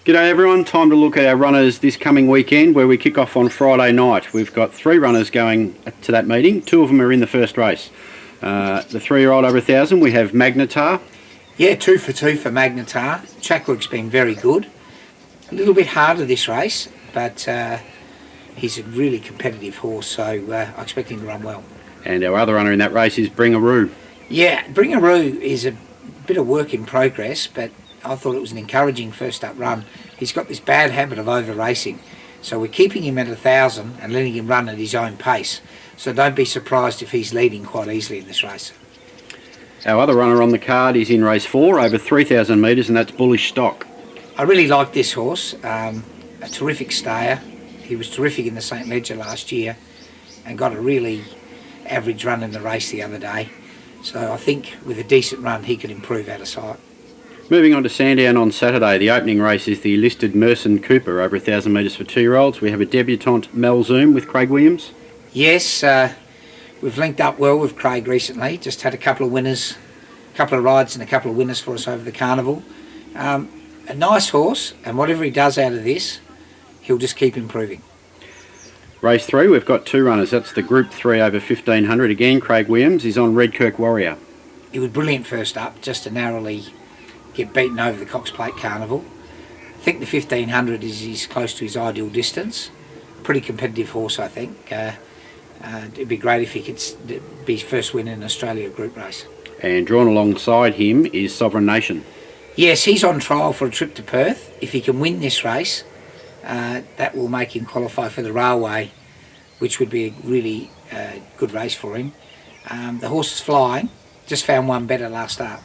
G'day everyone, time to look at our runners this coming weekend where we kick off on Friday night. We've got 3 runners going to that meeting, 2 of them are in the first race. The 3-year-old over 1,000, we have Magnetar. Yeah, 2 for 2 for Magnetar. Track work's been very good. A little bit harder this race, but he's a really competitive horse, so I expect him to run well. And our other runner in that race is Bringaroo. Yeah, Bringaroo is a bit of work in progress, but I thought it was an encouraging first up run. He's got this bad habit of over racing, so we're keeping him at 1,000 and letting him run at his own pace. So don't be surprised if he's leading quite easily in this race. Our other runner on the card is in race 4, over 3,000 metres, and that's Bullish Stock. I really like this horse, a terrific stayer. He was terrific in the St. Ledger last year and got a really average run in the race the other day. So I think with a decent run he could improve out of sight. Moving on to Sandown on Saturday, the opening race is the listed Merson Cooper over 1,000 metres for 2-year-olds. We have a debutante Mel Zoom with Craig Williams. Yes, we've linked up well with Craig recently. Just had a couple of winners, a couple of rides and a couple of winners for us over the carnival. A nice horse, and whatever he does out of this, he'll just keep improving. Race 3, we've got 2 runners. That's the Group 3 over 1,500. Again, Craig Williams is on Redkirk Warrior. He was brilliant first up, just to narrowly get beaten over the Cox Plate Carnival. I think the 1,500 is close to his ideal distance. Pretty competitive horse, I think. It'd be great if he could be his first win in an Australia group race. And drawn alongside him is Sovereign Nation. Yes, he's on trial for a trip to Perth. If he can win this race, that will make him qualify for the Railway, which would be a really good race for him. The horse is flying, just found one better last start.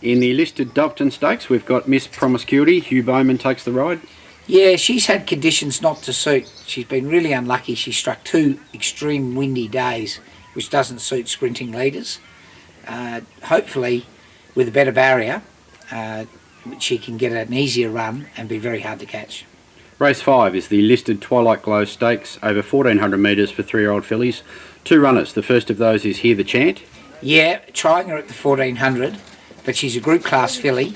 In the listed Doveton Stakes, we've got Miss Promiscuity. Hugh Bowman takes the ride. Yeah, she's had conditions not to suit. She's been really unlucky. She struck 2 extreme windy days, which doesn't suit sprinting leaders. Hopefully, with a better barrier, she can get an easier run and be very hard to catch. Race 5 is the listed Twilight Glow Stakes over 1,400 metres for 3-year-old fillies. 2 runners. The first of those is Hear the Chant. Yeah, trying her at the 1,400, but she's a group class filly.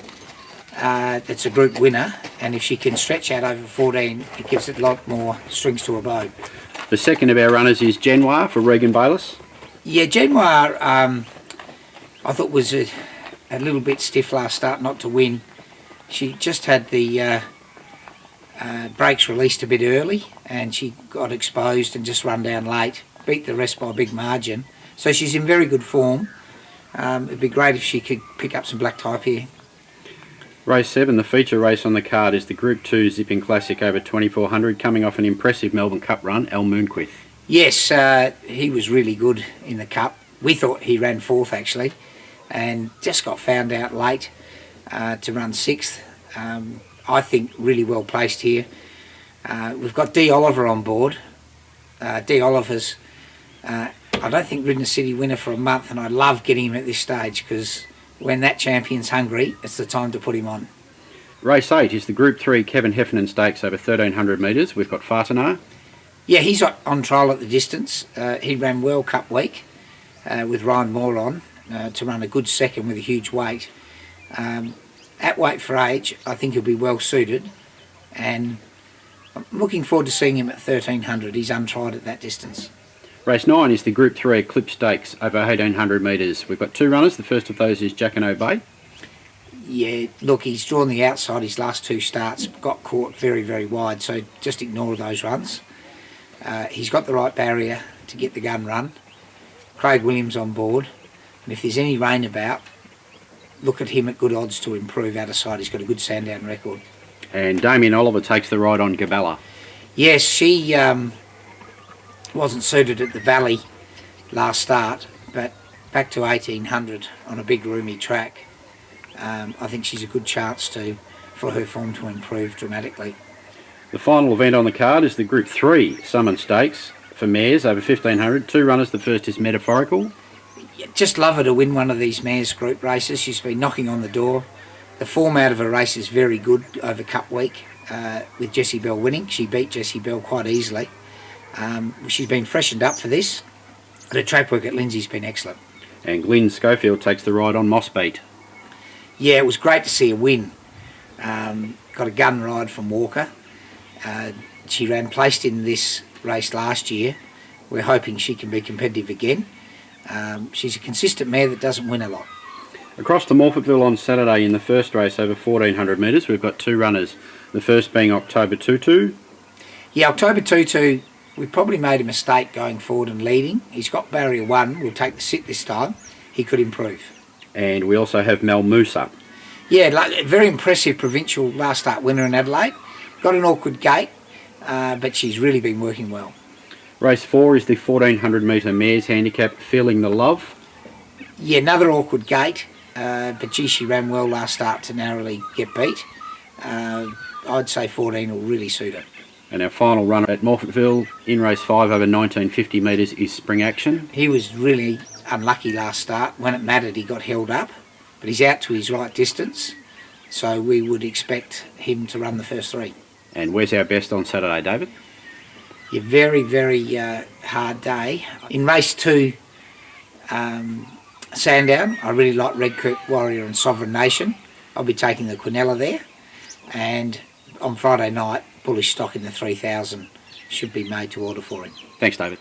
That's a group winner, and if she can stretch out over 14, it gives it a lot more strings to her bow. The second of our runners is Genoir for Regan Bayliss. Yeah, Genoir, I thought was a little bit stiff last start not to win. She just had the brakes released a bit early, and she got exposed and just run down late. Beat the rest by a big margin. So she's in very good form. It'd be great if she could pick up some black type here. Race 7, the feature race on the card, is the Group 2 Zipping Classic over 2,400, coming off an impressive Melbourne Cup run, Al Moonquith. Yes, he was really good in the Cup. We thought he ran 4th actually, and just got found out late to run 6th. I think really well placed here. We've got D. Oliver on board. D. Oliver's, I don't think ridden a city winner for a month, and I love getting him at this stage because when that champion's hungry, it's the time to put him on. Race 8 is the Group 3 Kevin Heffernan Stakes over 1,300 metres. We've got Fartanar. Yeah, he's on trial at the distance. He ran well Cup week with Ryan Moore on to run a good second with a huge weight. At weight for age, I think he'll be well suited, and I'm looking forward to seeing him at 1,300. He's untried at that distance. Race 9 is the Group 3 Eclipse Stakes over 1,800 metres. We've got 2 runners. The first of those is Jacquino Bay. Yeah, look, he's drawn the outside his last 2 starts, got caught very, very wide, so just ignore those runs. He's got the right barrier to get the gun run. Craig Williams on board, and if there's any rain about, look at him at good odds to improve out of sight. He's got a good Sandown record. And Damien Oliver takes the ride on Gabella. Yes, she wasn't suited at the Valley last start, but back to 1,800 on a big roomy track. I think she's a good chance for her form to improve dramatically. The final event on the card is the Group 3 Summon Stakes for mares over 1,500. 2 runners. The first is Metaphorical. Just love her to win one of these mares group races. She's been knocking on the door. The form out of her race is very good over Cup week with Jessie Bell winning. She beat Jessie Bell quite easily. She's been freshened up for this. The track work at Lindsay's been excellent. And Glyn Schofield takes the ride on Mossbeat. Yeah, it was great to see a win. got a gun ride from Walker. She ran placed in this race last year. We're hoping she can be competitive again. She's a consistent mare that doesn't win a lot. Across to Morphettville on Saturday in the first race over 1400 metres, we've got two runners. The first being October Tutu. Yeah, October Tutu, we probably made a mistake going forward and leading. He's got barrier 1. We'll take the sit this time. He could improve. And we also have Mel Musa. Yeah, like, very impressive provincial last start winner in Adelaide. Got an awkward gait, but she's really been working well. Race 4 is the 1400 metre mares handicap, Feeling the Love. Yeah, another awkward gait, but gee, she ran well last start to narrowly get beat. I'd say 14 will really suit her. And our final runner at Morphettville in race 5 over 1950 metres is Spring Action. He was really unlucky last start. When it mattered, he got held up, but he's out to his right distance, so we would expect him to run the first 3. And where's our best on Saturday, David? Yeah, very, very hard day. In race 2, Sandown, I really like Redkirk Warrior and Sovereign Nation. I'll be taking the Quinella there. And on Friday night, Bullish Stock in the 3000 should be made to order for him. Thanks, David.